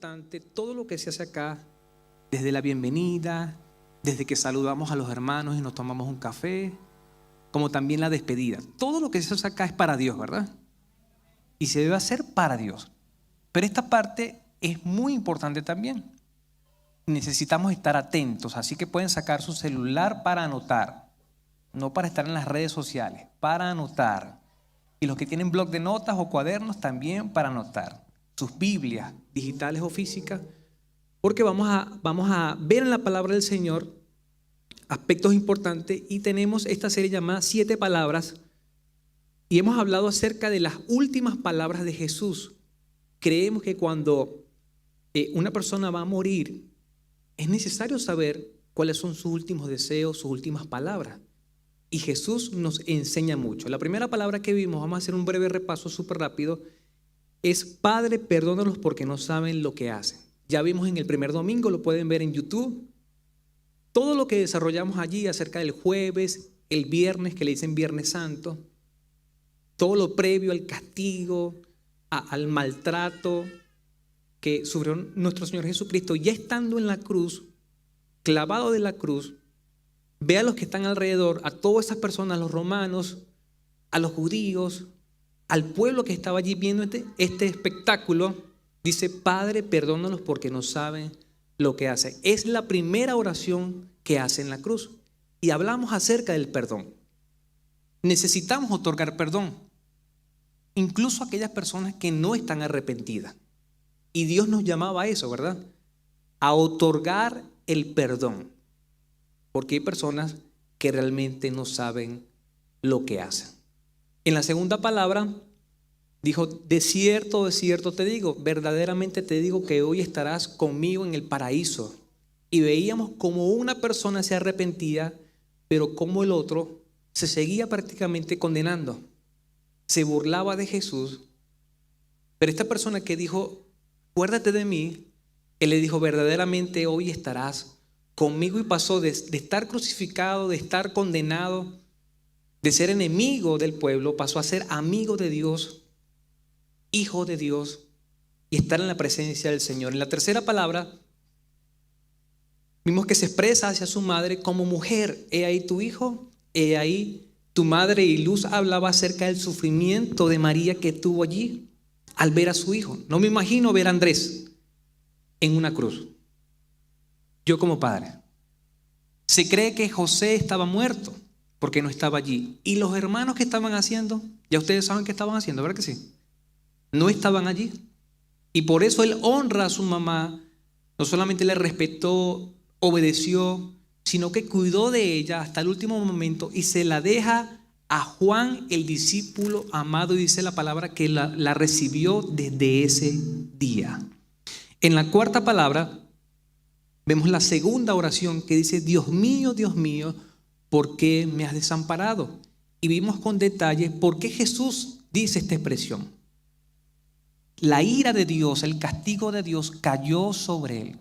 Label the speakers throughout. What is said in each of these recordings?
Speaker 1: importante todo lo que se hace acá, desde la bienvenida, desde que saludamos a los hermanos y nos tomamos un café, como también la despedida. Todo lo que se hace acá es para Dios, ¿verdad? Y se debe hacer para Dios. Pero esta parte es muy importante también. Necesitamos estar atentos, así que pueden sacar su celular para anotar, no para estar en las redes sociales, para anotar. Y los que tienen blog de notas o cuadernos también para anotar. Sus Biblias, digitales o físicas, porque vamos a ver en la palabra del Señor aspectos importantes y tenemos esta serie llamada 7 palabras y hemos hablado acerca de las últimas palabras de Jesús. Creemos que cuando una persona va a morir, es necesario saber cuáles son sus últimos deseos, sus últimas palabras. Y Jesús nos enseña mucho. La primera palabra que vimos, vamos a hacer un breve repaso súper rápido, es: Padre, perdónalos porque no saben lo que hacen. Ya vimos en el primer domingo, lo pueden ver en YouTube. Todo lo que desarrollamos allí acerca del jueves, el viernes, que le dicen Viernes Santo, todo lo previo al castigo, al maltrato que sufrió nuestro Señor Jesucristo, ya estando en la cruz, clavado de la cruz. Ve a los que están alrededor, a todas esas personas, a los romanos, a los judíos, al pueblo que estaba allí viendo este espectáculo. Dice: Padre, perdónalos porque no saben lo que hacen. Es la primera oración que hace en la cruz. Y hablamos acerca del perdón. Necesitamos otorgar perdón, incluso a aquellas personas que no están arrepentidas. Y Dios nos llamaba a eso, ¿verdad? A otorgar el perdón. Porque hay personas que realmente no saben lo que hacen. En la segunda palabra dijo: de cierto te digo, verdaderamente te digo que hoy estarás conmigo en el paraíso. Y veíamos como una persona se arrepentía, pero como el otro se seguía prácticamente condenando. Se burlaba de Jesús. Pero esta persona que dijo: acuérdate de mí, él le dijo: verdaderamente hoy estarás conmigo. Y pasó de estar crucificado, de estar condenado, de ser enemigo del pueblo, pasó a ser amigo de Dios, hijo de Dios, y estar en la presencia del Señor. En la tercera palabra vimos que se expresa hacia su madre como mujer: he ahí tu hijo, he ahí tu madre. Y Luz hablaba acerca del sufrimiento de María que tuvo allí al ver a su hijo. No me imagino ver a Andrés en una cruz. Yo como padre. Se cree que José estaba muerto porque no estaba allí. Y los hermanos que estaban haciendo, ya ustedes saben qué estaban haciendo, ¿verdad que sí? No estaban allí. Y por eso él honra a su mamá. No solamente le respetó, obedeció, sino que cuidó de ella hasta el último momento y se la deja a Juan, el discípulo amado. Y dice la palabra que la recibió desde ese día. En la cuarta palabra vemos la segunda oración que dice: Dios mío, ¿por qué me has desamparado? Y vimos con detalle por qué Jesús dice esta expresión. La ira de Dios, el castigo de Dios cayó sobre él.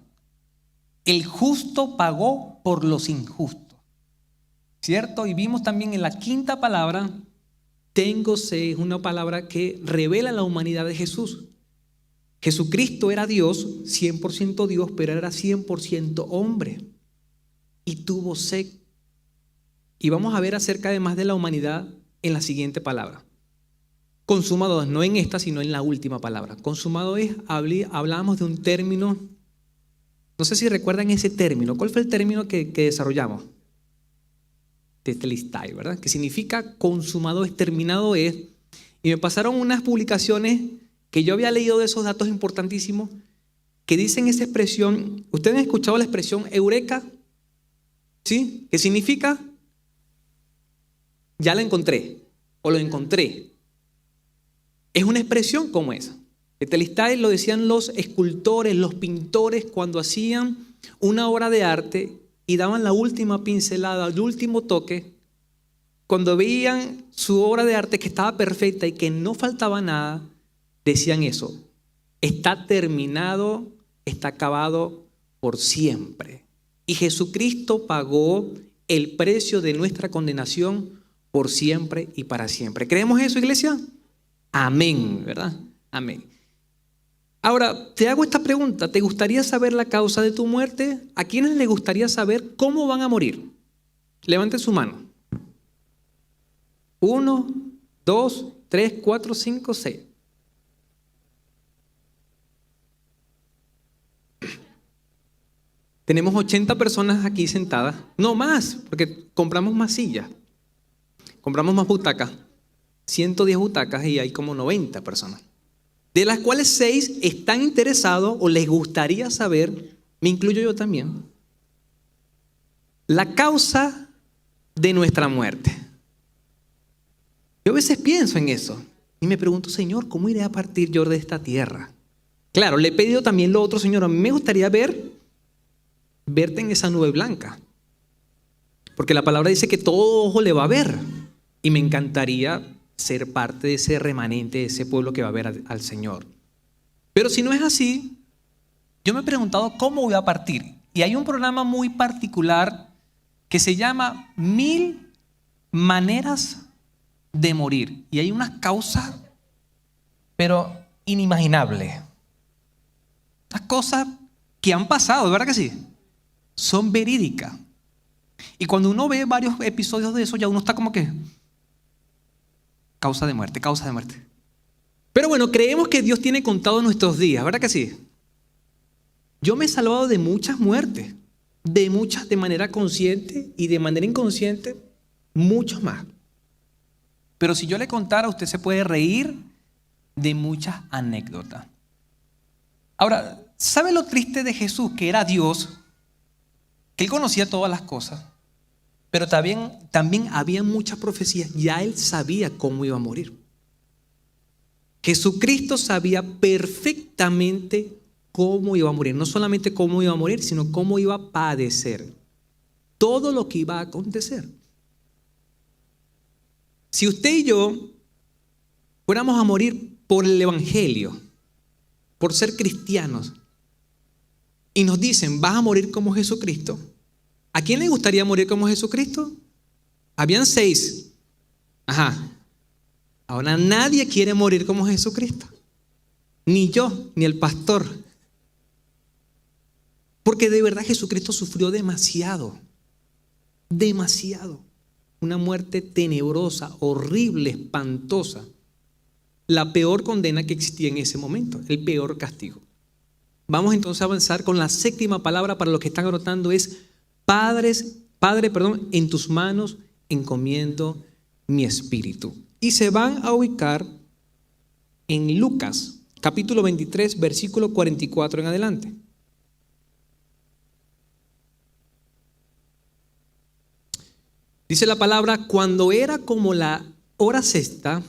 Speaker 1: El justo pagó por los injustos, ¿cierto? Y vimos también en la quinta palabra, tengo sed, una palabra que revela la humanidad de Jesús. Jesucristo era Dios, 100% Dios, pero era 100% hombre y tuvo sed. Y vamos a ver acerca además de la humanidad en la siguiente palabra. Consumado es, no en esta, sino en la última palabra. Consumado es, hablábamos de un término, no sé si recuerdan ese término. ¿Cuál fue el término que desarrollamos? Tetelestai, ¿verdad? Que significa consumado es, terminado es. Y me pasaron unas publicaciones que yo había leído de esos datos importantísimos que dicen esa expresión. ¿Ustedes han escuchado la expresión eureka? ¿Sí? ¿Qué significa? Ya la encontré o lo encontré. Es una expresión como esa. Tetelestai lo decían los escultores, los pintores cuando hacían una obra de arte y daban la última pincelada, el último toque. Cuando veían su obra de arte que estaba perfecta y que no faltaba nada, decían eso: está terminado, está acabado por siempre. Y Jesucristo pagó el precio de nuestra condenación por siempre y para siempre. ¿Creemos eso, iglesia? Amén, ¿verdad? Amén. Ahora, te hago esta pregunta. ¿Te gustaría saber la causa de tu muerte? ¿A quiénes les gustaría saber cómo van a morir? Levanten su mano. 1, 2, 3, 4, 5, 6. Tenemos 80 personas aquí sentadas. No más, porque compramos más sillas. Compramos más butacas. 110 butacas y hay como 90 personas. De las cuales 6 están interesados o les gustaría saber, me incluyo yo también, la causa de nuestra muerte. Yo a veces pienso en eso y me pregunto, Señor, ¿cómo iré a partir yo de esta tierra? Claro, le he pedido también lo otro, Señor, a mí me gustaría verte en esa nube blanca. Porque la palabra dice que todo ojo le va a ver. Y me encantaría ser parte de ese remanente, de ese pueblo que va a ver al Señor. Pero si no es así, yo me he preguntado cómo voy a partir. Y hay un programa muy particular que se llama 1000 maneras de morir. Y hay unas causas, pero inimaginables. Estas cosas que han pasado, ¿verdad que sí? Son verídicas. Y cuando uno ve varios episodios de eso, ya uno está como que causa de muerte, causa de muerte. Pero bueno, creemos que Dios tiene contado nuestros días, ¿verdad que sí? Yo me he salvado de muchas muertes, de muchas de manera consciente y de manera inconsciente, muchos más. Pero si yo le contara, usted se puede reír de muchas anécdotas. Ahora, ¿sabe lo triste de Jesús? Que era Dios, que Él conocía todas las cosas, pero también había muchas profecías. Ya Él sabía cómo iba a morir. Jesucristo sabía perfectamente cómo iba a morir. No solamente cómo iba a morir, sino cómo iba a padecer. Todo lo que iba a acontecer. Si usted y yo fuéramos a morir por el Evangelio, por ser cristianos, y nos dicen, vas a morir como Jesucristo, ¿a quién le gustaría morir como Jesucristo? Habían 6. Ajá. Ahora nadie quiere morir como Jesucristo. Ni yo, ni el pastor. Porque de verdad Jesucristo sufrió demasiado. Demasiado. Una muerte tenebrosa, horrible, espantosa. La peor condena que existía en ese momento. El peor castigo. Vamos entonces a avanzar con la 7ª palabra para los que están anotando es Padre, en tus manos encomiendo mi espíritu. Y se van a ubicar en Lucas, capítulo 23, versículo 44 en adelante. Dice la palabra, cuando era como la hora sexta,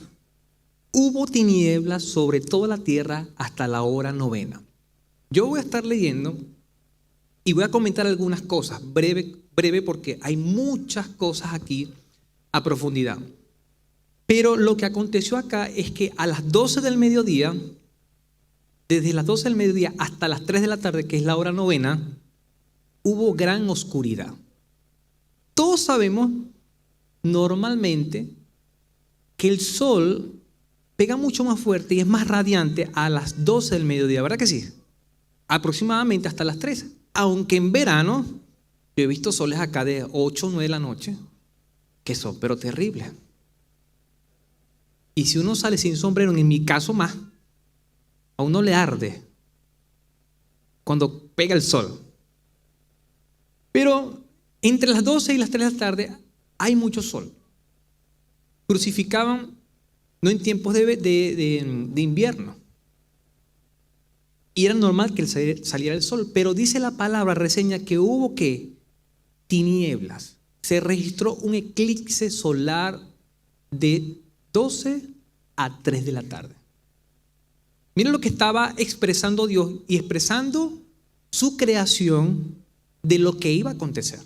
Speaker 1: hubo tinieblas sobre toda la tierra hasta la hora 9. Yo voy a estar leyendo y voy a comentar algunas cosas, breve porque hay muchas cosas aquí a profundidad. Pero lo que aconteció acá es que a las 12 del mediodía, desde las 12 del mediodía hasta las 3 de la tarde, que es la hora 9, hubo gran oscuridad. Todos sabemos normalmente que el sol pega mucho más fuerte y es más radiante a las 12 del mediodía, ¿verdad que sí? Aproximadamente hasta las 3. Aunque en verano, yo he visto soles acá de 8 o 9 de la noche, que son pero terribles. Y si uno sale sin sombrero, en mi caso más, a uno le arde cuando pega el sol. Pero entre las 12 y las 3 de la tarde hay mucho sol. Crucificaban no en tiempos de invierno. Y era normal que saliera el sol. Pero dice la palabra, reseña que hubo ¿qué? Tinieblas. Se registró un eclipse solar de 12 a 3 de la tarde. Miren lo que estaba expresando Dios y expresando su creación de lo que iba a acontecer.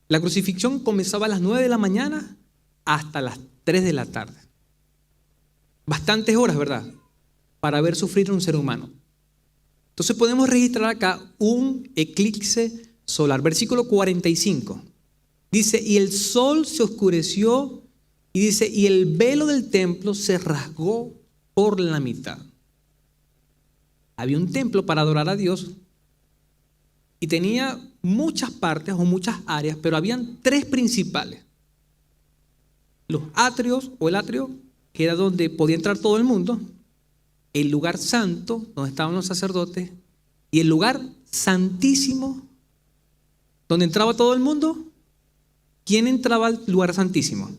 Speaker 1: La crucifixión comenzaba a las 9 de la mañana hasta las 3 de la tarde. Bastantes horas, ¿verdad? Para ver sufrir a un ser humano. Entonces podemos registrar acá un eclipse solar. Versículo 45. Dice, y el sol se oscureció y dice, y el velo del templo se rasgó por la mitad. Había un templo para adorar a Dios y tenía muchas partes o muchas áreas, pero habían tres principales. Los atrios o el atrio, que era donde podía entrar todo el mundo, el lugar santo, donde estaban los sacerdotes, y el lugar santísimo, donde entraba todo el mundo. ¿Quién entraba al lugar santísimo?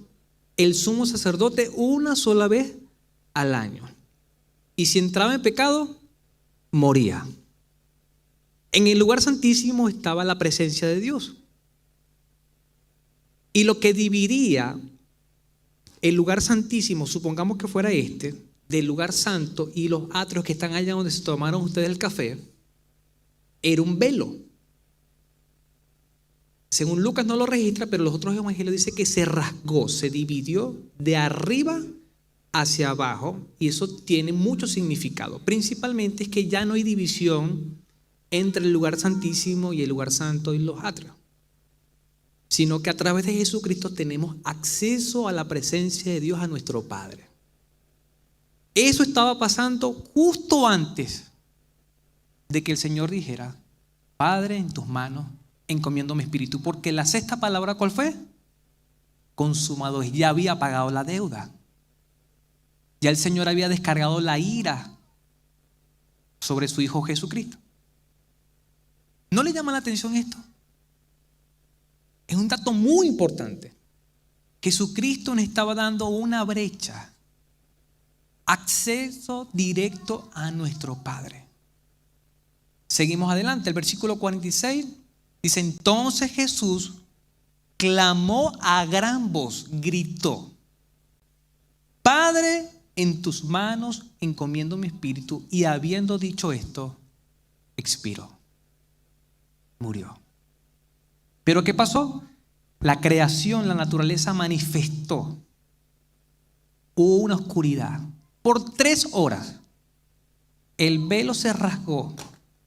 Speaker 1: El sumo sacerdote una sola vez al año. Y si entraba en pecado, moría. En el lugar santísimo estaba la presencia de Dios. Y lo que dividía el lugar santísimo, supongamos que fuera este, del lugar santo y los atrios que están allá donde se tomaron ustedes el café, era un velo. Según Lucas no lo registra, pero los otros evangelios dicen que se rasgó, se dividió de arriba hacia abajo, y eso tiene mucho significado. Principalmente es que ya no hay división entre el lugar santísimo y el lugar santo y los atrios, sino que a través de Jesucristo tenemos acceso a la presencia de Dios, a nuestro Padre. Eso estaba pasando justo antes de que el Señor dijera: Padre, en tus manos encomiendo mi espíritu. Porque la sexta palabra, ¿cuál fue? Consumado. Ya había pagado la deuda. Ya el Señor había descargado la ira sobre su Hijo Jesucristo. ¿No le llama la atención esto? Es un dato muy importante. Jesucristo nos estaba dando una brecha, acceso directo a nuestro Padre. Seguimos adelante, el versículo 46 dice: entonces Jesús clamó a gran voz, gritó: Padre, en tus manos encomiendo mi espíritu. Y habiendo dicho esto, expiró, murió. ¿Pero qué pasó? La creación, la naturaleza manifestó. Hubo una oscuridad. Por 3 horas el velo se rasgó,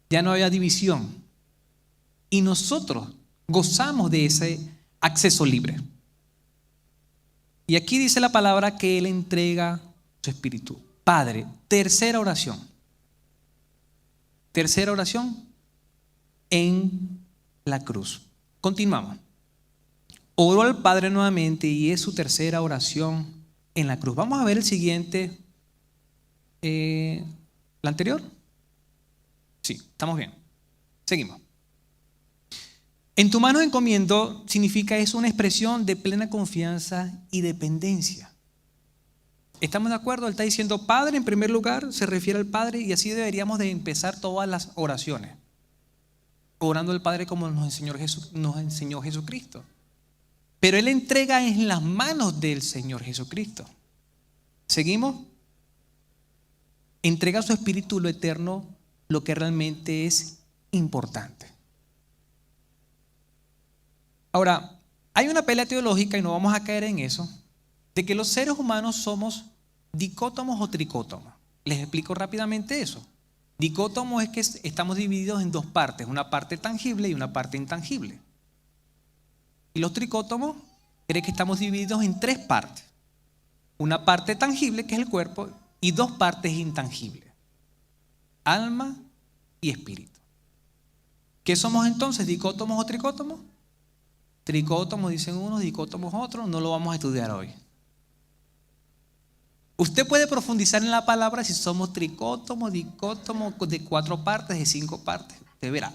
Speaker 1: ya no había división. Y nosotros gozamos de ese acceso libre. Y aquí dice la palabra que Él entrega su espíritu. Padre, tercera oración. Tercera oración en la cruz. Continuamos. Oró al Padre nuevamente y es su tercera oración en la cruz. Vamos a ver el siguiente. ¿La anterior? Sí, estamos bien. Seguimos. En tu mano encomiendo significa, es una expresión de plena confianza y dependencia. ¿Estamos de acuerdo? Él está diciendo Padre en primer lugar, se refiere al Padre, y así deberíamos de empezar todas las oraciones. Orando al Padre como nos enseñó Jesucristo. Pero Él entrega en las manos del Señor Jesucristo. ¿Seguimos? Entrega su espíritu, lo eterno, lo que realmente es importante. Ahora, hay una pelea teológica, y no vamos a caer en eso, de que los seres humanos somos dicótomos o tricótomos. Les explico rápidamente eso. Dicótomo es que estamos divididos en 2 partes, una parte tangible y una parte intangible. Y los tricótomos creen que estamos divididos en 3 partes. Una parte tangible, que es el cuerpo, y 2 partes intangibles: alma y espíritu. ¿Qué somos entonces? ¿Dicótomos o tricótomos? Tricótomos dicen unos, dicótomos otros. No lo vamos a estudiar hoy. Usted puede profundizar en la palabra si somos tricótomos, dicótomos, de 4 partes, de 5 partes. Usted verá.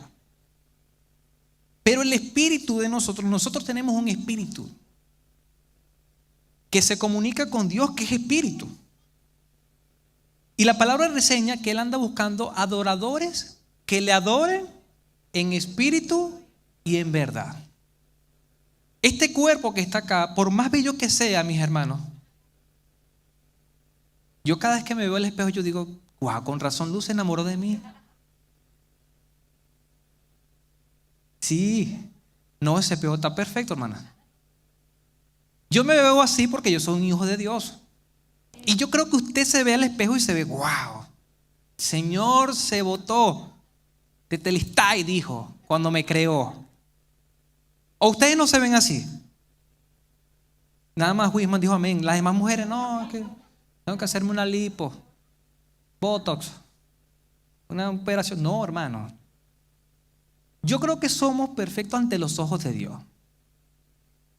Speaker 1: Pero el espíritu de nosotros tenemos un espíritu que se comunica con Dios, que es espíritu. Y la palabra reseña que Él anda buscando adoradores que le adoren en espíritu y en verdad. Este cuerpo que está acá, por más bello que sea, mis hermanos, yo cada vez que me veo al espejo, yo digo: wow, con razón Luz se enamoró de mí. Sí, no, ese espejo está perfecto, hermana. Yo me veo así porque yo soy un hijo de Dios. Y yo creo que usted se ve al espejo y se ve: wow, Señor se botó de Telestai, dijo, cuando me creó. ¿O ustedes no se ven así? Nada más Wisman dijo amén. Las demás mujeres: no, que tengo que hacerme una lipo, botox. una operación. No, hermano. Yo creo que somos perfectos ante los ojos de Dios.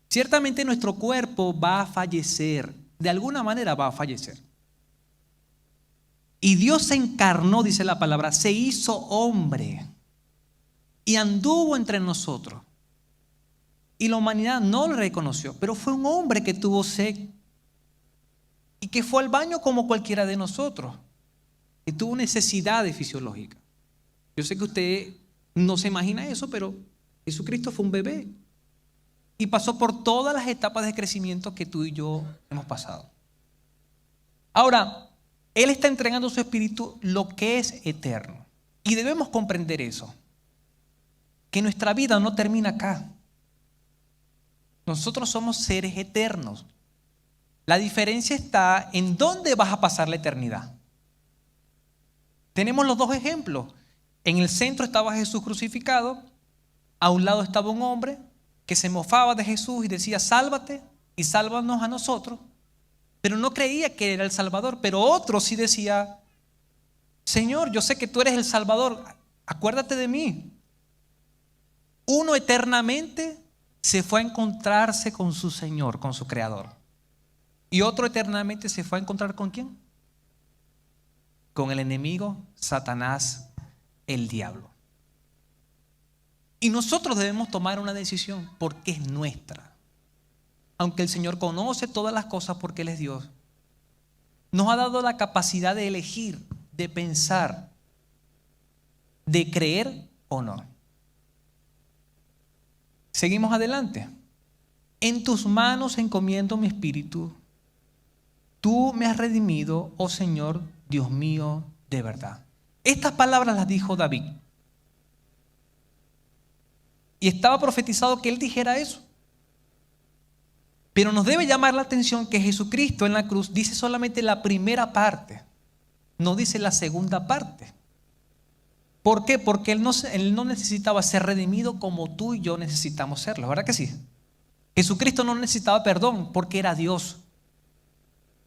Speaker 1: Ciertamente nuestro cuerpo va a fallecer, de alguna manera va a fallecer. Y Dios se encarnó, dice la palabra, se hizo hombre y anduvo entre nosotros. Y la humanidad no lo reconoció, pero fue un hombre que tuvo sed y que fue al baño como cualquiera de nosotros, que tuvo necesidades fisiológicas. Yo sé que usted no se imagina eso, pero Jesucristo fue un bebé y pasó por todas las etapas de crecimiento que tú y yo hemos pasado. Ahora, Él está entregando su espíritu, lo que es eterno. Y debemos comprender eso, que nuestra vida no termina acá. Nosotros somos seres eternos. La diferencia está en dónde vas a pasar la eternidad. Tenemos los dos ejemplos. En el centro estaba Jesús crucificado, a un lado estaba un hombre que se mofaba de Jesús y decía, sálvate y sálvanos a nosotros, pero no creía que era el Salvador. Pero otro sí decía, Señor, yo sé que tú eres el Salvador, acuérdate de mí. Uno eternamente se fue a encontrarse con su Señor, con su Creador, y otro eternamente se fue a encontrar ¿con quién? Con el enemigo, Satanás, el diablo. Y nosotros debemos tomar una decisión porque es nuestra. Aunque el Señor conoce todas las cosas porque Él es Dios, nos ha dado la capacidad de elegir, de pensar, de creer o no. Seguimos adelante. En tus manos encomiendo mi espíritu. Tú me has redimido, oh Señor, Dios mío, de verdad. Estas palabras las dijo David. Y estaba profetizado que él dijera eso. Pero nos debe llamar la atención que Jesucristo en la cruz dice solamente la primera parte, no dice la segunda parte. ¿Por qué? Porque él no necesitaba ser redimido como tú y yo necesitamos serlo, ¿verdad que sí? Jesucristo no necesitaba perdón porque era Dios.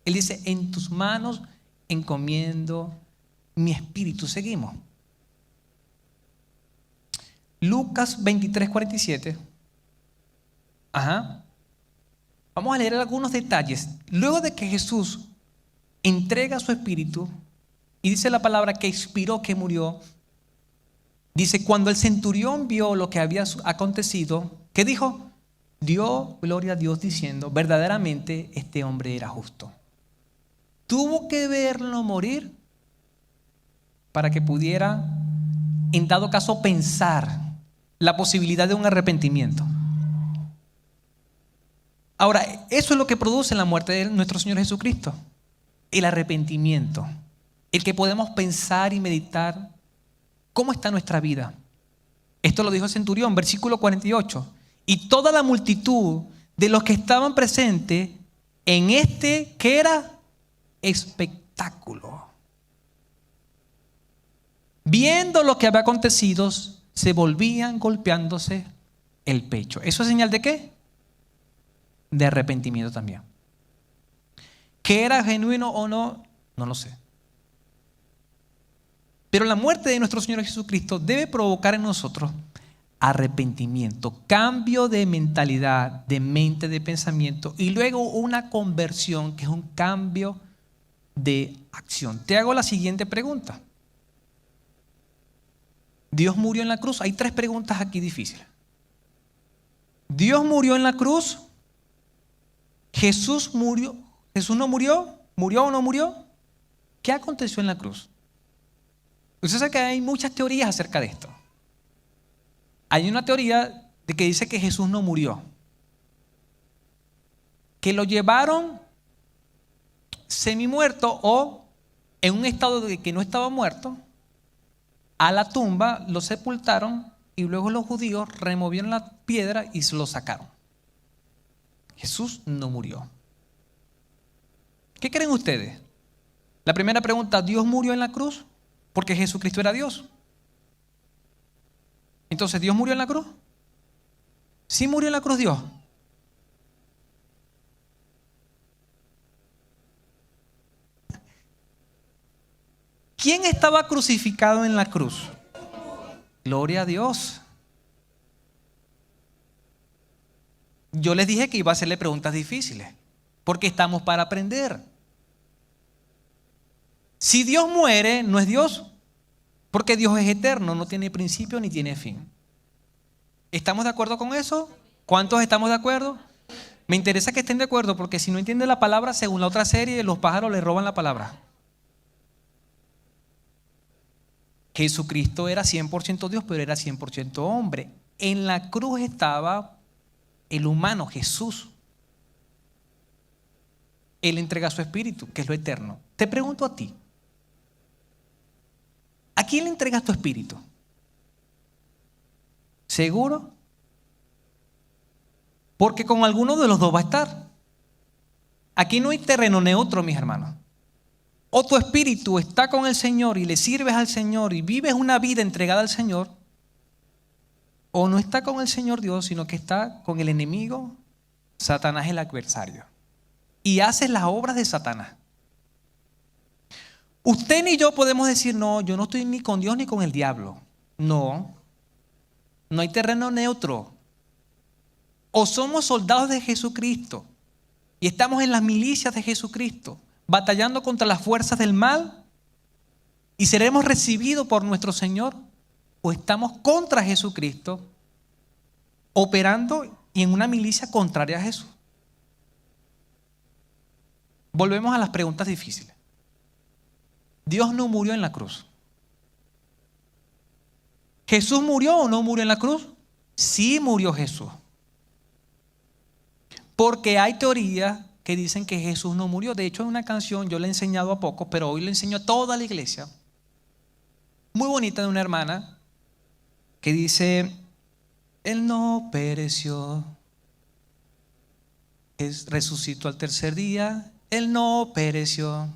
Speaker 1: Él dice, en tus manos encomiendo mi espíritu. Seguimos. Lucas 23:47. Vamos a leer algunos detalles. Luego de que Jesús entrega su espíritu, y dice la palabra que expiró, que murió, dice, cuando el centurión vio lo que había acontecido, ¿qué dijo? Dio gloria a Dios diciendo, verdaderamente este hombre era justo. Tuvo que verlo morir para que pudiera, en dado caso, pensar la posibilidad de un arrepentimiento. Ahora, eso es lo que produce la muerte de nuestro Señor Jesucristo, el arrepentimiento, el que podemos pensar y meditar cómo está nuestra vida. Esto lo dijo el centurión, versículo 48. Y toda la multitud de los que estaban presentes en este, ¿qué era? Espectáculo. Viendo lo que había acontecido, se volvían golpeándose el pecho. ¿Eso es señal de qué? De arrepentimiento también. ¿Que era genuino o no? No lo sé. Pero la muerte de nuestro Señor Jesucristo debe provocar en nosotros arrepentimiento, cambio de mentalidad, de mente, de pensamiento, y luego una conversión que es un cambio de acción. Te hago la siguiente pregunta. ¿Dios murió en la cruz? Hay tres preguntas aquí difíciles. ¿Dios murió en la cruz? ¿Jesús murió? ¿Jesús no murió? ¿Murió o no murió? ¿Qué aconteció en la cruz? Usted sabe que hay muchas teorías acerca de esto. Hay una teoría de que dice que Jesús no murió, que lo llevaron semi-muerto o en un estado de que no estaba muerto a la tumba, lo sepultaron y luego los judíos removieron la piedra y se lo sacaron. Jesús no murió. ¿Qué creen ustedes? La primera pregunta, ¿Dios murió en la cruz? Porque Jesucristo era Dios. Entonces, ¿Dios murió en la cruz? ¿Sí murió en la cruz Dios? ¿Quién estaba crucificado en la cruz? Gloria a Dios. Yo les dije que iba a hacerle preguntas difíciles, porque estamos para aprender. Si Dios muere, no es Dios, porque Dios es eterno, no tiene principio ni tiene fin. ¿Estamos de acuerdo con eso? ¿Cuántos estamos de acuerdo? Me interesa que estén de acuerdo, porque si no entienden la palabra, según la otra serie, los pájaros le roban la palabra. Jesucristo era 100% Dios, pero era 100% hombre. En la cruz estaba el humano, Jesús. Él entrega su espíritu, que es lo eterno. Te pregunto a ti, ¿a quién le entregas tu espíritu? ¿Seguro? Porque con alguno de los dos va a estar. Aquí no hay terreno neutro, mis hermanos. O tu espíritu está con el Señor y le sirves al Señor y vives una vida entregada al Señor, o no está con el Señor Dios, sino que está con el enemigo, Satanás, el adversario, y haces las obras de Satanás. Usted ni yo podemos decir, no, yo no estoy ni con Dios ni con el diablo. No, no hay terreno neutro. O somos soldados de Jesucristo y estamos en las milicias de Jesucristo, batallando contra las fuerzas del mal y seremos recibidos por nuestro Señor, o estamos contra Jesucristo, operando y en una milicia contraria a Jesús. Volvemos a las preguntas difíciles. Dios no murió en la cruz. ¿Jesús murió o no murió en la cruz? Sí murió Jesús. Porque hay teorías que dicen que Jesús no murió. De hecho, en una canción yo le he enseñado a pocos, pero hoy le enseño a toda la iglesia. Muy bonita, de una hermana que dice: Él no pereció, resucitó al tercer día. Él no pereció,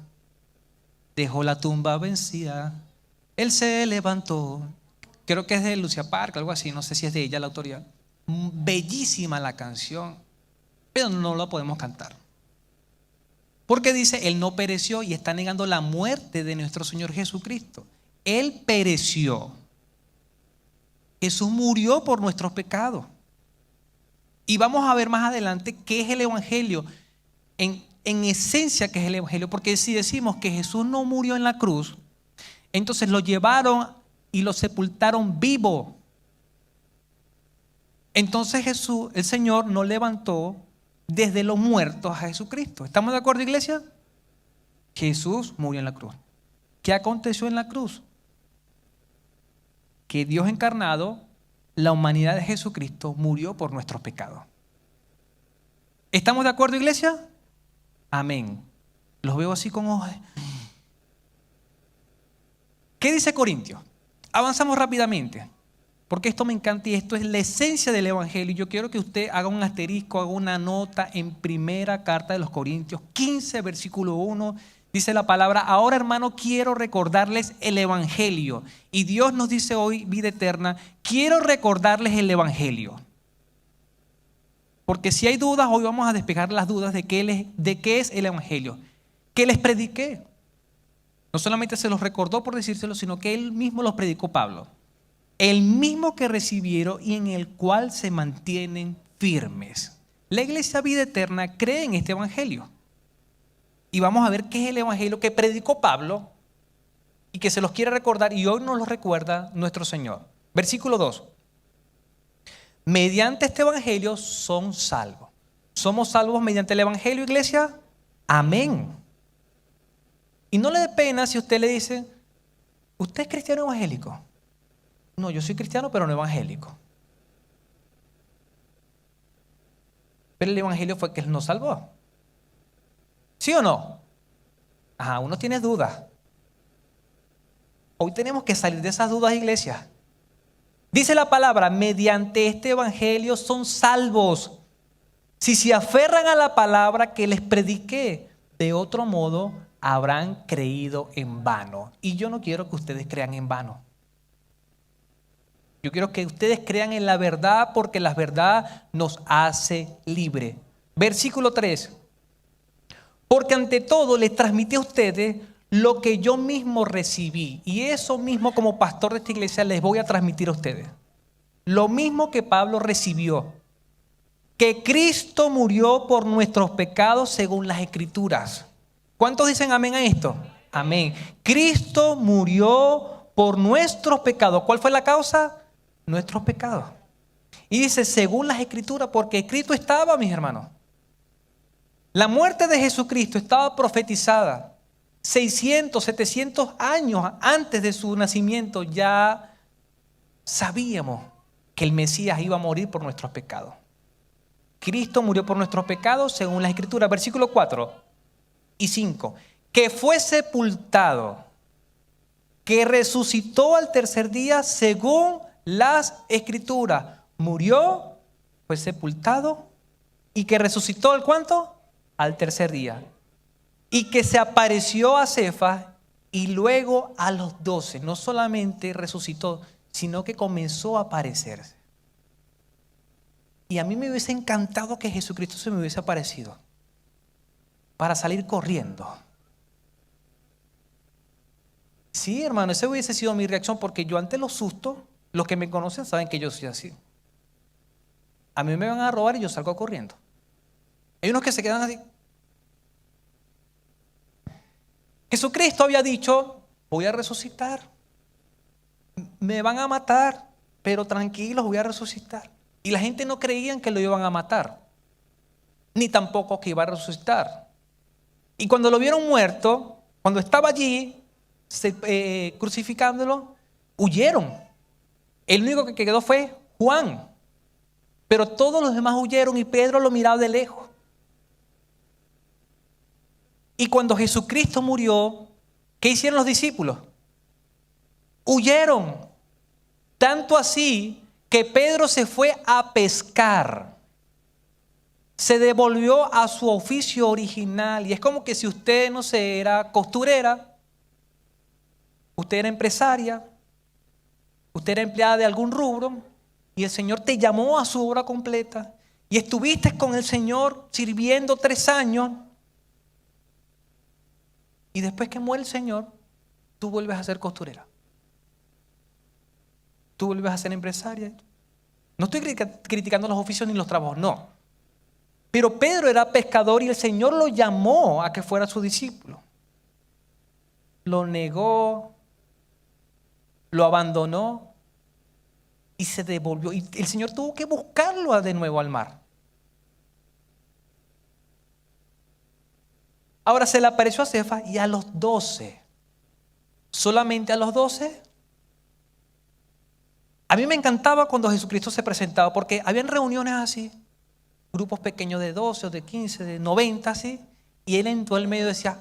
Speaker 1: dejó la tumba vencida. Él se levantó. Creo que es de Lucia Park, algo así. No sé si es de ella la autoría. Bellísima la canción, pero no la podemos cantar. Porque dice, Él no pereció, y está negando la muerte de nuestro Señor Jesucristo. Él pereció. Jesús murió por nuestros pecados. Y vamos a ver más adelante qué es el Evangelio. En esencia, qué es el Evangelio. Porque si decimos que Jesús no murió en la cruz, entonces lo llevaron y lo sepultaron vivo. Entonces Jesús, el Señor, no levantó desde los muertos a Jesucristo. ¿Estamos de acuerdo, iglesia? Jesús murió en la cruz. ¿Qué aconteció en la cruz? Que Dios encarnado, la humanidad de Jesucristo, murió por nuestros pecados. ¿Estamos de acuerdo, iglesia? Amén. Los veo así con ojos. ¿Qué dice Corintios? Avanzamos rápidamente, porque esto me encanta y esto es la esencia del Evangelio. Y yo quiero que usted haga un asterisco, haga una nota en primera carta de los Corintios 15, versículo 1. Dice la palabra: ahora, hermano, quiero recordarles el Evangelio. Y Dios nos dice hoy, vida eterna, quiero recordarles el Evangelio. Porque si hay dudas, hoy vamos a despejar las dudas de qué es el Evangelio. ¿Qué les prediqué? No solamente se los recordó por decírselo, sino que él mismo los predicó Pablo. El mismo que recibieron y en el cual se mantienen firmes. La iglesia Vida Eterna cree en este Evangelio. Y vamos a ver qué es el Evangelio que predicó Pablo y que se los quiere recordar, y hoy nos lo recuerda nuestro Señor. Versículo 2. Mediante este Evangelio son salvos. ¿Somos salvos mediante el Evangelio, iglesia? Amén. Y no le dé pena si usted le dice: ¿usted es cristiano evangélico? No, yo soy cristiano, pero no evangélico. Pero el Evangelio fue que Él nos salvó. ¿Sí o no? Ajá, uno tiene dudas. Hoy tenemos que salir de esas dudas, iglesia. Dice la palabra: mediante este Evangelio son salvos, si se aferran a la palabra que les prediqué. De otro modo, habrán creído en vano. Y yo no quiero que ustedes crean en vano. Yo quiero que ustedes crean en la verdad, porque la verdad nos hace libre. Versículo 3. Porque ante todo les transmití a ustedes lo que yo mismo recibí. Y eso mismo como pastor de esta iglesia les voy a transmitir a ustedes. Lo mismo que Pablo recibió. Que Cristo murió por nuestros pecados según las Escrituras. ¿Cuántos dicen amén a esto? Amén. Cristo murió por nuestros pecados. ¿Cuál fue la causa? Nuestros pecados. Y dice según las Escrituras, porque escrito estaba, mis hermanos. La muerte de Jesucristo estaba profetizada 600, 700 años antes de su nacimiento. Ya sabíamos que el Mesías iba a morir por nuestros pecados. Cristo murió por nuestros pecados según las Escrituras. Versículos 4 y 5. Que fue sepultado, que resucitó al tercer día según las Escrituras. Murió, fue sepultado y que resucitó ¿al cuánto? Al tercer día. Y que se apareció a Cefas y luego a los 12. No solamente resucitó, sino que comenzó a aparecerse. Y a mí me hubiese encantado que Jesucristo se me hubiese aparecido para salir corriendo. Sí, hermano, esa hubiese sido mi reacción porque yo ante los sustos, los que me conocen saben que yo soy así. A mí me van a robar y yo salgo corriendo. Hay unos que se quedan así. Jesucristo había dicho, voy a resucitar. Me van a matar, pero tranquilos, voy a resucitar. Y la gente no creía que lo iban a matar, ni tampoco que iba a resucitar. Y cuando lo vieron muerto, cuando estaba allí crucificándolo, huyeron. El único que quedó fue Juan. Pero todos los demás huyeron y Pedro lo miraba de lejos. Y cuando Jesucristo murió, ¿qué hicieron los discípulos? Huyeron. Tanto así que Pedro se fue a pescar. Se devolvió a su oficio original. Y es como que si usted, no sé, era costurera, usted era empresaria, usted era empleada de algún rubro, y el Señor te llamó a su obra completa, y estuviste con el Señor sirviendo 3 años, y después que muere el Señor, tú vuelves a ser costurera. Tú vuelves a ser empresaria. No estoy criticando los oficios ni los trabajos, no. Pero Pedro era pescador y el Señor lo llamó a que fuera su discípulo. Lo negó, lo abandonó y se devolvió. Y el Señor tuvo que buscarlo de nuevo al mar. Ahora se le apareció a Cefas y a los 12. Solamente a los 12. A mí me encantaba cuando Jesucristo se presentaba porque habían reuniones así, grupos pequeños de 12 o de 15, de 90 así, y él entró en medio y decía,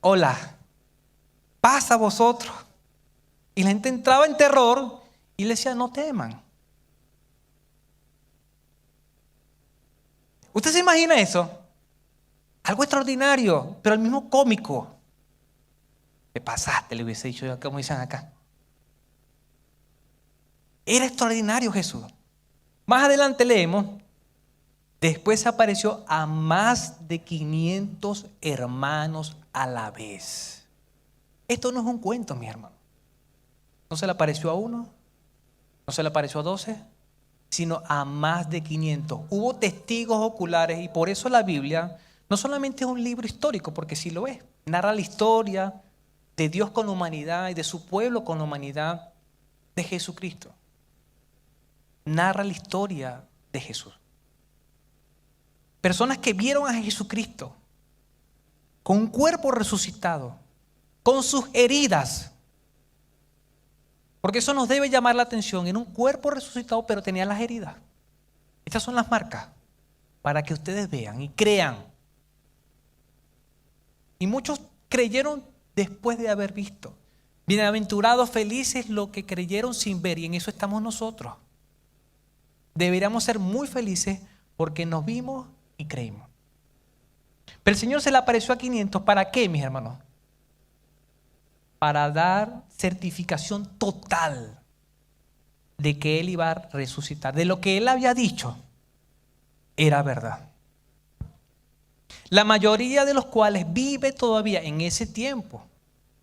Speaker 1: hola, pasa vosotros. Y la gente entraba en terror y le decía, no teman. ¿Usted se imagina eso? Algo extraordinario, pero al mismo cómico. ¿Qué pasaste? Le hubiese dicho yo, como dicen acá. Era extraordinario Jesús. Más adelante leemos, después se apareció a más de 500 hermanos a la vez. Esto no es un cuento, mi hermano. No se le apareció a uno, no se le apareció a 12, sino a más de 500. Hubo testigos oculares y por eso la Biblia no solamente es un libro histórico, porque sí lo es. Narra la historia de Dios con la humanidad y de su pueblo con la humanidad de Jesucristo. Narra la historia de Jesús. Personas que vieron a Jesucristo con un cuerpo resucitado, con sus heridas. Porque eso nos debe llamar la atención. En un cuerpo resucitado, pero tenía las heridas. Estas son las marcas para que ustedes vean y crean. Y muchos creyeron después de haber visto. Bienaventurados, felices los que creyeron sin ver, y en eso estamos nosotros. Deberíamos ser muy felices porque nos vimos y creímos. Pero el Señor se le apareció a 500. ¿Para qué, mis hermanos? Para dar certificación total de que Él iba a resucitar. De lo que Él había dicho era verdad.
Speaker 2: la mayoría de los cuales vive todavía en ese tiempo,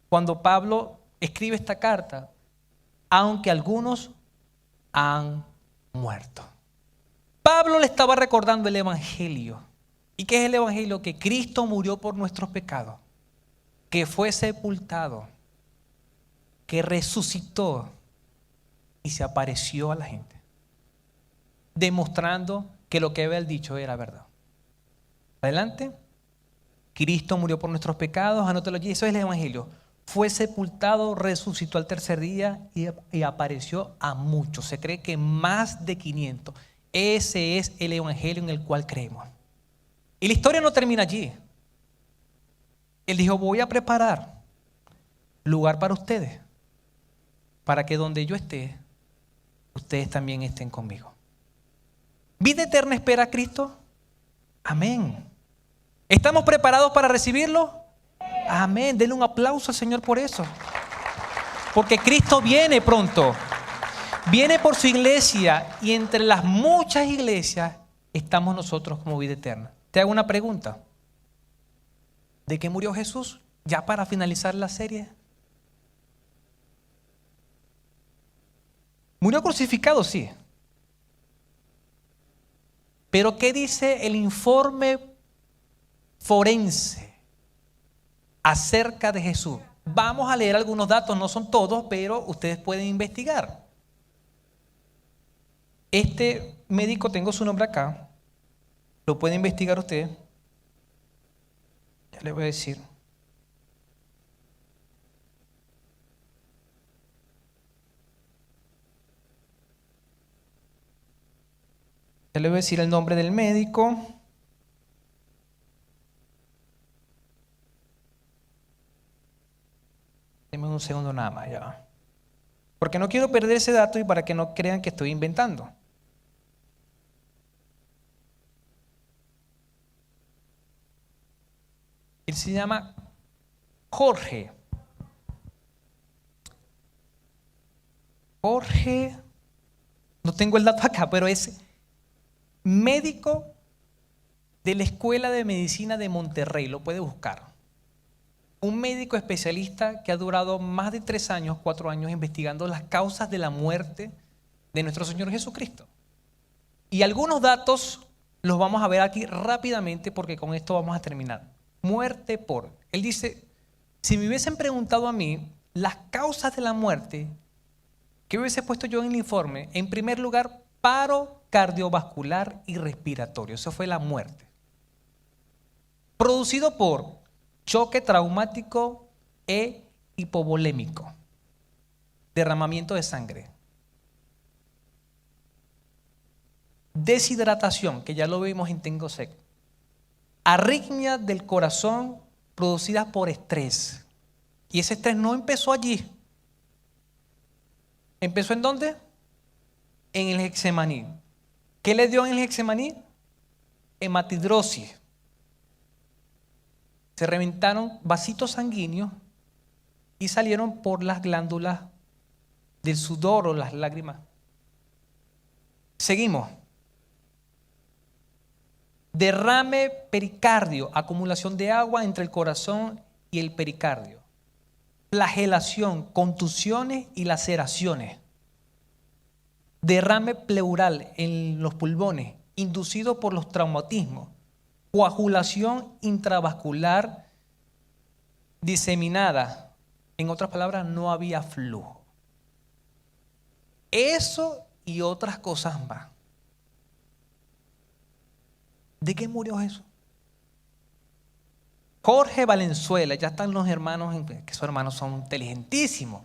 Speaker 2: cuando Pablo escribe esta carta, aunque algunos han muerto. Pablo le estaba recordando el Evangelio. ¿Y qué es el Evangelio? Que Cristo murió por nuestros pecados, que fue sepultado, que resucitó y se apareció a la gente, demostrando que lo que había dicho era verdad. Adelante. Cristo murió por nuestros pecados, anótelo allí, eso es el Evangelio. Fue sepultado, resucitó al tercer día y apareció a muchos. Se cree que más de 500. Ese es el Evangelio en el cual creemos. Y la historia no termina allí. Él dijo, voy a preparar lugar para ustedes, para que donde yo esté, ustedes también estén conmigo. ¿Vida eterna espera a Cristo? Amén. ¿Estamos preparados para recibirlo? Amén. Denle un aplauso al Señor por eso. Porque Cristo viene pronto. Viene por su iglesia y entre las muchas iglesias estamos nosotros como vida eterna. Te hago una pregunta. ¿De qué murió Jesús? Ya para finalizar la serie. Murió crucificado, sí. Pero ¿qué dice el informe forense acerca de Jesús? Vamos a leer algunos datos, no son todos, pero ustedes pueden investigar. Este médico, tengo su nombre acá, lo puede investigar usted. Ya le voy a decir. Ya le voy a decir el nombre del médico. Deme un segundo nada más, ya. Porque no quiero perder ese dato y para que no crean que estoy inventando. Él se llama Jorge. Jorge, no tengo el dato acá, pero es médico de la Escuela de Medicina de Monterrey, lo puede buscar. Un médico especialista que ha durado más de 3 años, 4 años investigando las causas de la muerte de nuestro Señor Jesucristo. Y algunos datos los vamos a ver aquí rápidamente porque con esto vamos a terminar. Muerte por. Él dice, si me hubiesen preguntado a mí las causas de la muerte, ¿qué hubiese puesto yo en el informe? En primer lugar, paro cardiovascular y respiratorio. Eso fue la muerte. Producido por choque traumático e hipovolémico. Derramamiento de sangre. Deshidratación, que ya lo vimos en Tengo Sed. Arritmia del corazón producidas por estrés. Y ese estrés no empezó allí. ¿Empezó en dónde? En el Getsemaní. ¿Qué le dio en el Getsemaní? Hematidrosis. Se reventaron vasitos sanguíneos y salieron por las glándulas del sudor o las lágrimas. Seguimos. Derrame pericardio, acumulación de agua entre el corazón y el pericardio. Flagelación, contusiones y laceraciones. Derrame pleural en los pulmones, inducido por los traumatismos. Coagulación intravascular diseminada. En otras palabras, no había flujo. Eso y otras cosas más. ¿De qué murió Jesús? Jorge Valenzuela, ya están los hermanos, que esos hermanos son inteligentísimos.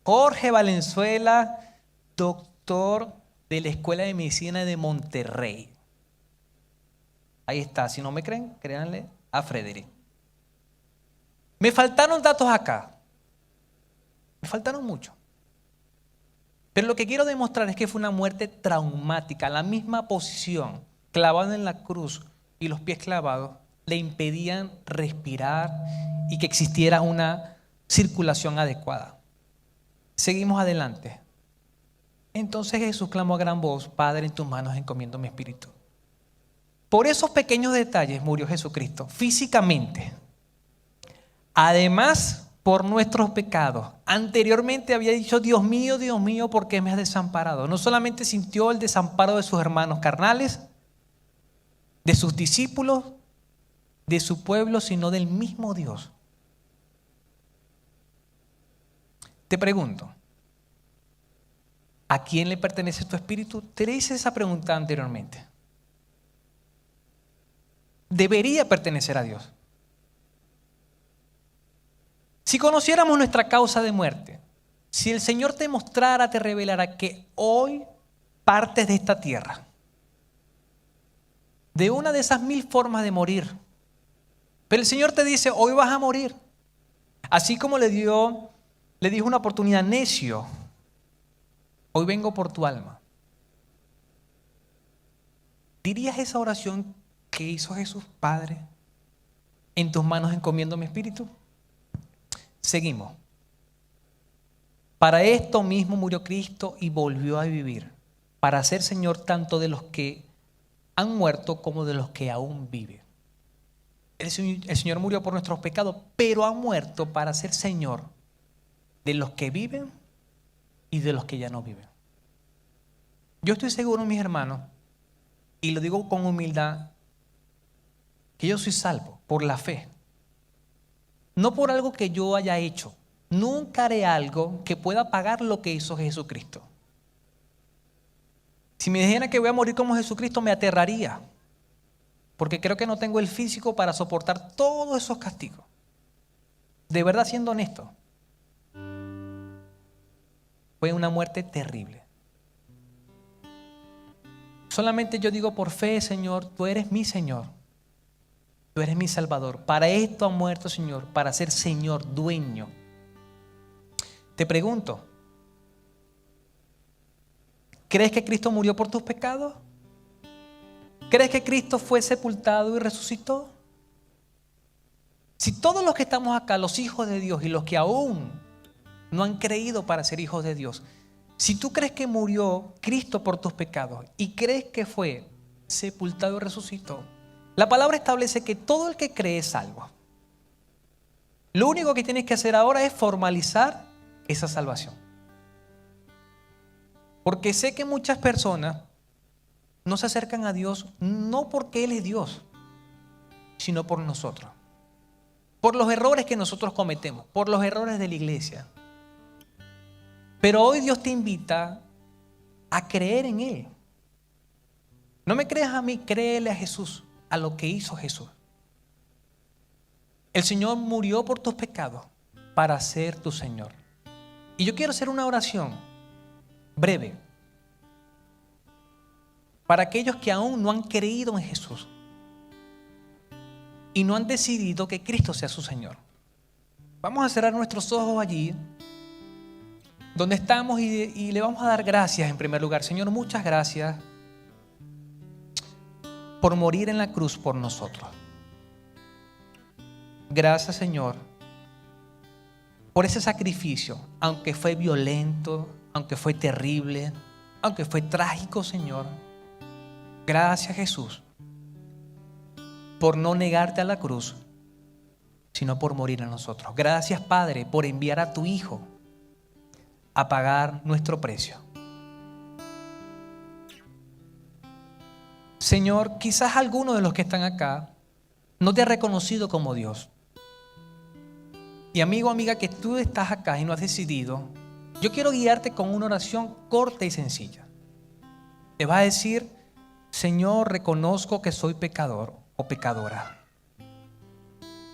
Speaker 2: Jorge Valenzuela, doctor de la Escuela de Medicina de Monterrey. Ahí está, si no me creen, créanle a Frederick. Me faltaron datos acá. Me faltaron muchos. Pero lo que quiero demostrar es que fue una muerte traumática. La misma posición, clavado en la cruz y los pies clavados, le impedían respirar y que existiera una circulación adecuada. Seguimos adelante. Entonces Jesús clamó a gran voz: Padre, en tus manos encomiendo mi espíritu. Por esos pequeños detalles murió Jesucristo, físicamente. Además, por nuestros pecados. Anteriormente había dicho, Dios mío, ¿por qué me has desamparado? No solamente sintió el desamparo de sus hermanos carnales, de sus discípulos, de su pueblo, sino del mismo Dios. Te pregunto, ¿a quién le pertenece tu espíritu? Te hice esa pregunta anteriormente. Debería pertenecer a Dios. Si conociéramos nuestra causa de muerte, si el Señor te mostrara, te revelara que hoy partes de esta tierra, de una de esas 1000 formas de morir, pero el Señor te dice, hoy vas a morir. Así como le dijo una oportunidad, necio, hoy vengo por tu alma. ¿Dirías esa oración que hizo Jesús? Padre, en tus manos encomiendo mi espíritu. Seguimos. Para esto mismo murió Cristo y volvió a vivir, para ser Señor tanto de los que han muerto como de los que aún viven. El Señor murió por nuestros pecados, pero ha muerto para ser Señor de los que viven y de los que ya no viven. Yo estoy seguro, mis hermanos, y lo digo con humildad, que yo soy salvo por la fe. No por algo que yo haya hecho. Nunca haré algo que pueda pagar lo que hizo Jesucristo. Si me dijeran que voy a morir como Jesucristo, me aterraría. Porque creo que no tengo el físico para soportar todos esos castigos. De verdad, siendo honesto, fue una muerte terrible. Solamente yo digo por fe, Señor, tú eres mi Señor. Tú eres mi Salvador. Para esto ha muerto, Señor, para ser Señor, dueño. Te pregunto, ¿crees que Cristo murió por tus pecados? ¿Crees que Cristo fue sepultado y resucitó? Si todos los que estamos acá, los hijos de Dios y los que aún no han creído para ser hijos de Dios, si tú crees que murió Cristo por tus pecados y crees que fue sepultado y resucitó, la palabra establece que todo el que cree es salvo. Lo único que tienes que hacer ahora es formalizar esa salvación. Porque sé que muchas personas no se acercan a Dios no porque Él es Dios, sino por nosotros. Por los errores que nosotros cometemos, por los errores de la iglesia. Pero hoy Dios te invita a creer en Él. No me creas a mí, créele a Jesús, a lo que hizo Jesús. El Señor murió por tus pecados para ser tu Señor. Y yo quiero hacer una oración breve para aquellos que aún no han creído en Jesús y no han decidido que Cristo sea su Señor. Vamos a cerrar nuestros ojos allí donde estamos y le vamos a dar gracias en primer lugar. Señor, muchas gracias por morir en la cruz por nosotros. Gracias, Señor, por ese sacrificio, aunque fue violento, aunque fue terrible, aunque fue trágico, Señor. Gracias, Jesús, por no negarte a la cruz, sino por morir a nosotros. Gracias, Padre, por enviar a tu Hijo a pagar nuestro precio. Señor, quizás alguno de los que están acá no te ha reconocido como Dios. Y amigo, amiga, que tú estás acá y no has decidido, yo quiero guiarte con una oración corta y sencilla. Te vas a decir: Señor, reconozco que soy pecador o pecadora.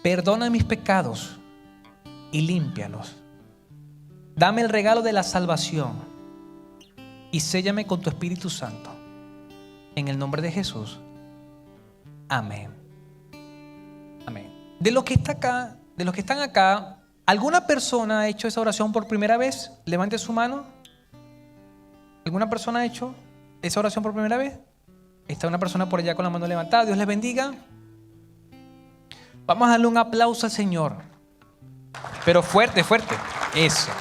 Speaker 2: Perdona mis pecados y límpialos. Dame el regalo de la salvación y séllame con tu Espíritu Santo. En el nombre de Jesús. Amén. Amén. De los que están acá, ¿alguna persona ha hecho esa oración por primera vez? Levante su mano. ¿Alguna persona ha hecho esa oración por primera vez? Está una persona por allá con la mano levantada. Dios les bendiga. Vamos a darle un aplauso al Señor. Pero fuerte, fuerte. Eso.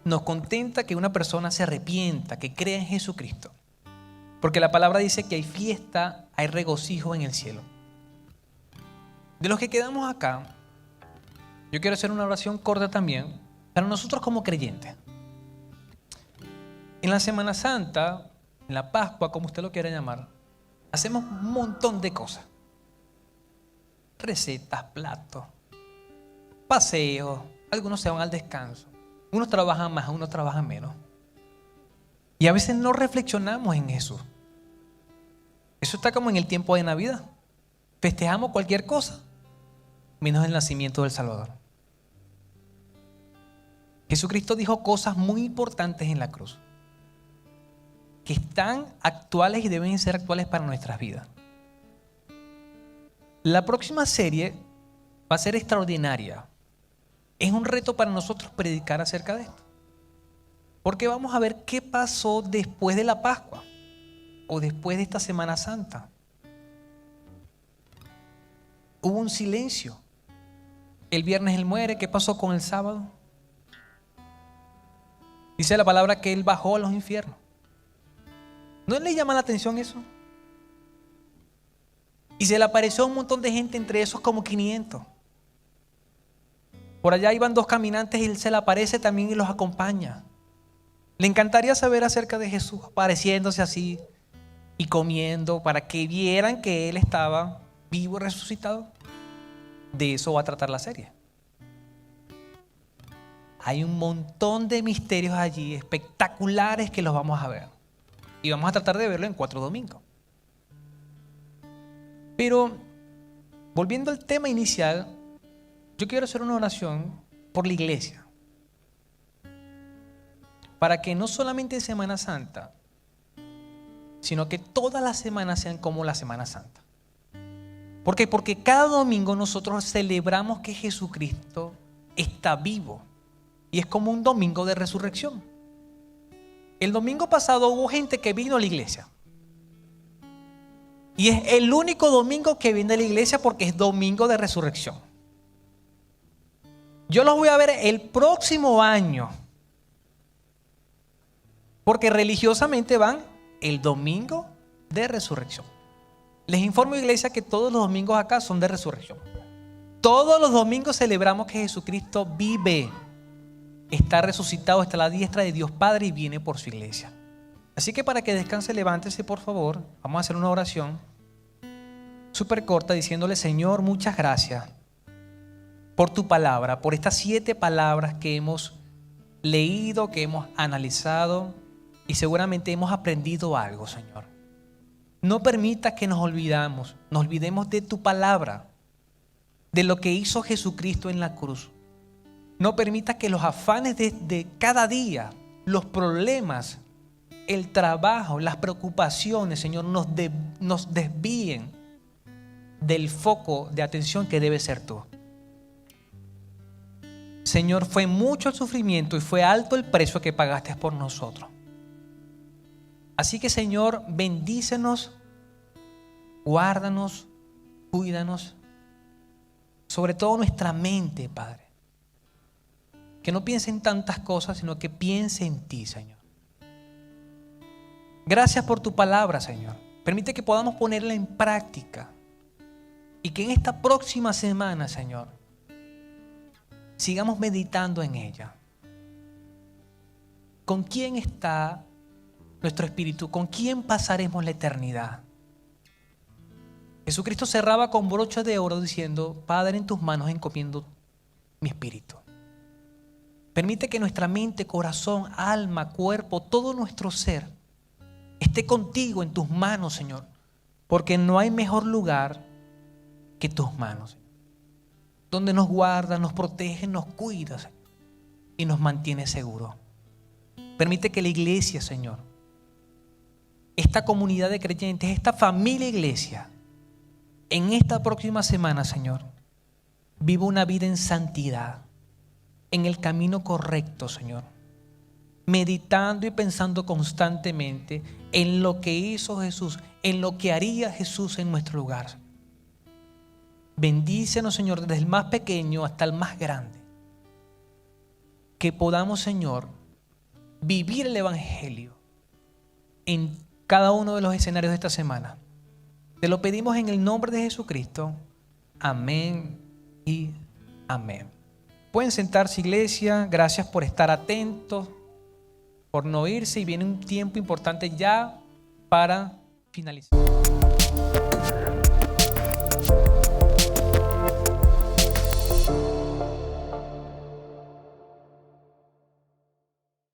Speaker 2: nos contenta que una persona se arrepienta, que crea en Jesucristo. Porque la palabra dice que hay fiesta, hay regocijo en el cielo. De los que quedamos acá, yo quiero hacer una oración corta también para nosotros como creyentes. En la Semana Santa, en la Pascua, como usted lo quiera llamar, hacemos un montón de cosas. Recetas, platos, paseos, algunos se van al descanso. Unos trabajan más, unos trabajan menos. Y a veces no reflexionamos en eso. Eso está como en el tiempo de Navidad. Festejamos cualquier cosa, menos el nacimiento del Salvador. Jesucristo dijo cosas muy importantes en la cruz, que están actuales y deben ser actuales para nuestras vidas. La próxima serie va a ser extraordinaria. Es un reto para nosotros predicar acerca de esto. Porque vamos a ver qué pasó después de la Pascua o después de esta Semana Santa. Hubo un silencio. El viernes Él muere. ¿Qué pasó con el sábado? Dice la palabra que Él bajó a los infiernos. ¿No le llama la atención eso? Y se le apareció a un montón de gente, entre esos como 500. Por allá iban 2 caminantes y Él se le aparece también y los acompaña. Le encantaría saber acerca de Jesús apareciéndose así y comiendo para que vieran que Él estaba vivo y resucitado. De eso va a tratar la serie. Hay un montón de misterios allí espectaculares que los vamos a ver. Y vamos a tratar de verlo en 4 domingos. Pero, volviendo al tema inicial, yo quiero hacer una oración por la iglesia. Para que no solamente en Semana Santa, sino que todas las semanas sean como la Semana Santa. ¿Por qué? Porque cada domingo nosotros celebramos que Jesucristo está vivo. Y es como un domingo de resurrección. El domingo pasado hubo gente que vino a la iglesia. Y es el único domingo que viene a la iglesia porque es domingo de resurrección. Yo los voy a ver el próximo año. Porque religiosamente van el domingo de resurrección. Les informo, iglesia, que todos los domingos acá son de resurrección. Todos los domingos celebramos que Jesucristo vive. Está resucitado, está a la diestra de Dios Padre y viene por su iglesia. Así que para que descanse, levántese por favor. Vamos a hacer una oración súper corta diciéndole: Señor, muchas gracias por tu palabra, por estas 7 palabras que hemos leído, que hemos analizado y seguramente hemos aprendido algo, Señor. No permitas que nos olvidemos de tu palabra, de lo que hizo Jesucristo en la cruz. No permitas que los afanes de cada día, los problemas, el trabajo, las preocupaciones, Señor, nos desvíen del foco de atención que debe ser tú. Señor, fue mucho el sufrimiento y fue alto el precio que pagaste por nosotros. Así que, Señor, bendícenos, guárdanos, cuídanos, sobre todo nuestra mente, Padre. Que no piense en tantas cosas, sino que piense en ti, Señor. Gracias por tu palabra, Señor. Permite que podamos ponerla en práctica. Y que en esta próxima semana, Señor, sigamos meditando en ella. ¿Con quién está nuestro espíritu? ¿Con quién pasaremos la eternidad? Jesucristo cerraba con broche de oro diciendo: Padre, en tus manos encomiendo mi espíritu. Permite que nuestra mente, corazón, alma, cuerpo, todo nuestro ser esté contigo en tus manos, Señor. Porque no hay mejor lugar que tus manos, Señor, donde nos guarda, nos protege, nos cuida, Señor, y nos mantiene seguros. Permite que la iglesia, Señor, esta comunidad de creyentes, esta familia iglesia, en esta próxima semana, Señor, viva una vida en santidad, en el camino correcto, Señor, meditando y pensando constantemente en lo que hizo Jesús, en lo que haría Jesús en nuestro lugar. Bendícenos, Señor, desde el más pequeño hasta el más grande. Que podamos, Señor, vivir el Evangelio en cada uno de los escenarios de esta semana. Te lo pedimos en el nombre de Jesucristo. Amén y amén. Pueden sentarse, iglesia. Gracias por estar atentos, por no irse, y viene un tiempo importante ya para finalizar.